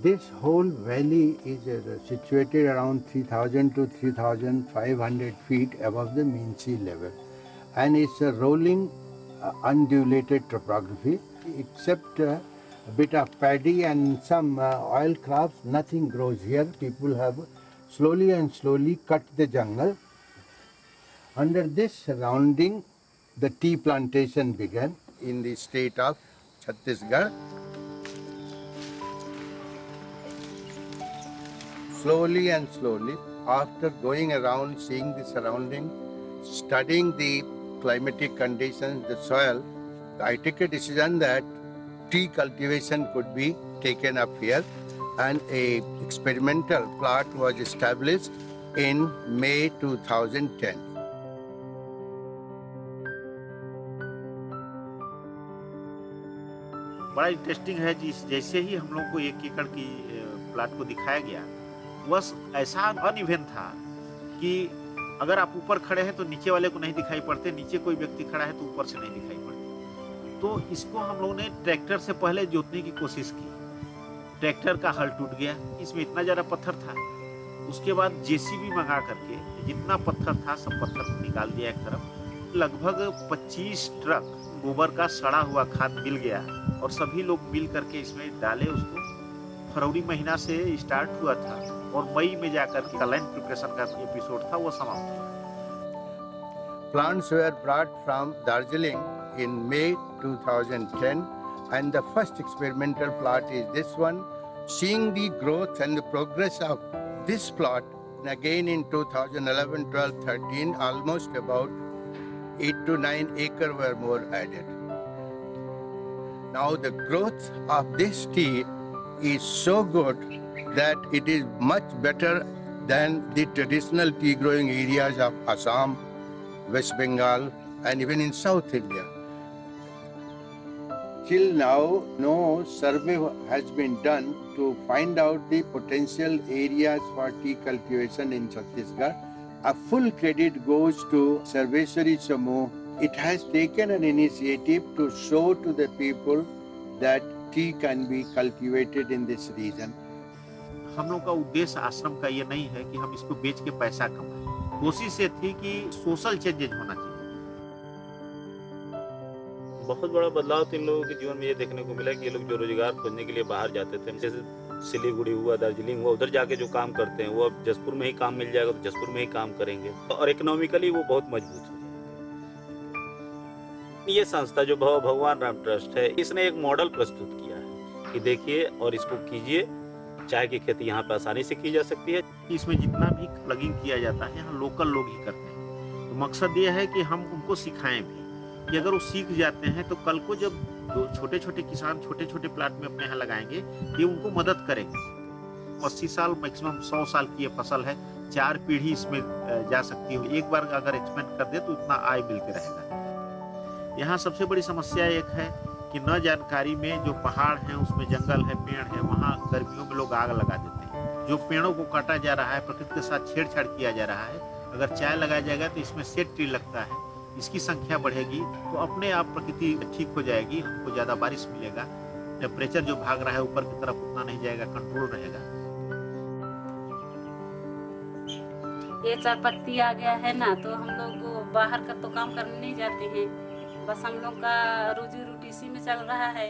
This whole valley is situated around 3000 to 3500 feet above the mean sea level, and it's a rolling, undulated topography. Except a bit of paddy and some oil crops, nothing grows here. People have slowly and slowly cut the jungle. Under this surrounding, the tea plantation began in the state of Chhattisgarh. Slowly and slowly, after going around, seeing the surrounding, studying the climatic conditions, the soil, I took a decision that tea cultivation could be taken up here, and a experimental plot was established in May 2010. बड़ा interesting है जिस जैसे ही हम लोग को 1 एकड़ की plot को दिखाया गया, वह ऐसा अनइवन था कि अगर आप ऊपर खड़े हैं तो नीचे वाले को नहीं दिखाई पड़ते, नीचे कोई व्यक्ति खड़ा है तो ऊपर से नहीं दिखाई पड़ते। तो इसको हम लोगों ने ट्रैक्टर से पहले जोतने की कोशिश की। ट्रैक्टर का हल टूट गया, इसमें इतना ज़्यादा पत्थर था। उसके बाद जेसीबी मंगा करके जितना पत्थर था सब पत्थर निकाल दिया एक तरफ। लगभग 25 ट्रक गोबर का सड़ा हुआ खाद मिल गया और सभी लोग मिल करके इसमें डाले उसको। फरवरी महीना से स्टार्ट हुआ था और मई में जाकर के लैंड प्रिपरेशन का एपिसोड था वो समाप्त हुआ। Plants were brought from Darjeeling in May 2010, and the first experimental plot is this one. Seeing the growth and the progress of this plot, again in 2011, 12, 13, almost about 8 to 9 acres were more added. Now the growth of this tea is so good that it is much better than the traditional tea growing areas of Assam, West Bengal, and even in South India. Till now, no survey has been done to find out the potential areas for tea cultivation in Chhattisgarh. A full credit goes to Sarveshwari Samoh. It has taken an initiative to show to the people that tea can be cultivated in this region. हम लोग का उद्देश्य आश्रम का ये नहीं है कि हम इसको बेच के पैसा कमाएं। कोशिश ये थी कि सोशल चेंजेज होना चाहिए। बहुत बड़ा बदलाव तो इन लोगों के जीवन में ये देखने को मिला कि ये लोग जो रोजगार खोजने के लिए बाहर जाते थे, जैसे सिलीगुड़ी हुआ, दार्जिलिंग हुआ, उधर जाके जो काम करते हैं वो अब जसपुर में ही काम मिल जाएगा तो जसपुर में ही काम करेंगे और इकोनॉमिकली वो बहुत मजबूत हो जाएंगे। ये संस्था जो भगवान राम ट्रस्ट है, इसने एक मॉडल प्रस्तुत किया है कि देखिए और इसको कीजिए। चाय की खेती यहाँ पे आसानी से की जा सकती है। इसमें जितना भी प्लगिंग किया जाता है यहाँ लोकल लोग ही करते हैं। तो मकसद ये है कि हम उनको सिखाएं भी कि अगर वो सीख जाते हैं तो कल को जब जो छोटे छोटे किसान छोटे छोटे प्लाट में अपने यहाँ लगाएंगे ये उनको मदद करेंगे। 80 साल मैक्सिमम 100 साल की ये फसल है, 4 पीढ़ी इसमें जा सकती है। एक बार अगर एक्सपेंड कर दे तो इतना आय मिलते रहेगा। यहाँ सबसे बड़ी समस्या एक है कि न जानकारी में जो पहाड़ हैं उसमें जंगल है, पेड़ है, वहाँ गर्मियों में लोग आग लगा देते हैं। जो पेड़ों को काटा जा रहा है, प्रकृति के साथ छेड़छाड़ किया जा रहा है। अगर चाय लगाया जाएगा तो इसमें सेट ट्री लगता है, इसकी संख्या बढ़ेगी तो अपने आप प्रकृति ठीक हो जाएगी, हमको ज़्यादा बारिश मिलेगा, टेम्परेचर जो भाग रहा है ऊपर की तरफ उतना नहीं जाएगा, कंट्रोल रहेगा। ये चाय पत्ती आ गया है ना, तो हम लोग बाहर का तो काम करने नहीं जाते हैं, बस हम लोग का रोजी रोटी इसी में चल रहा है।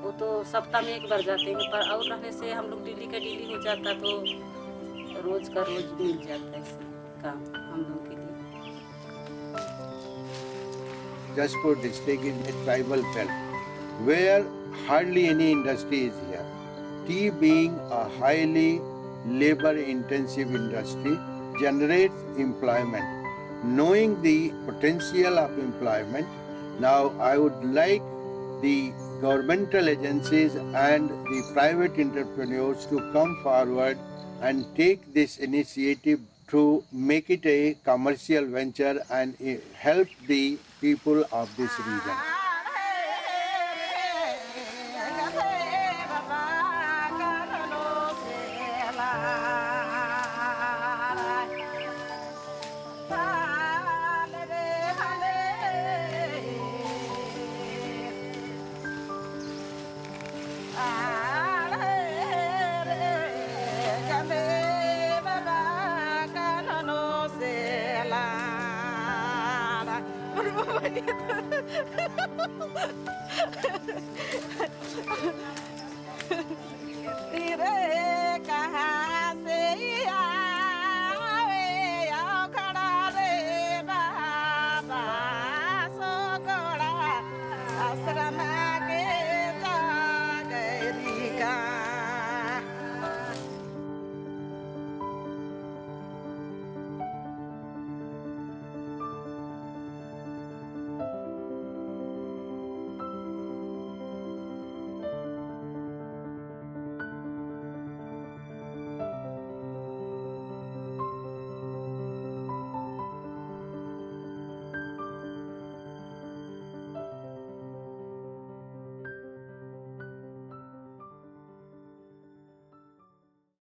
वो तो सप्ताह में एक बार जाते हैं, पर और रहने से हम लोग डेली का डेली हो जाता तो रोज का रोज मिल जाता है काम हम लोग के लिए। Jaspur district is a tribal belt where hardly any industry is here. Tea being a highly labor-intensive industry generates employment. Knowing the potential of employment, now I would like the governmental agencies and the private entrepreneurs to come forward and take this initiative to make it a commercial venture and help the people of this region. लिए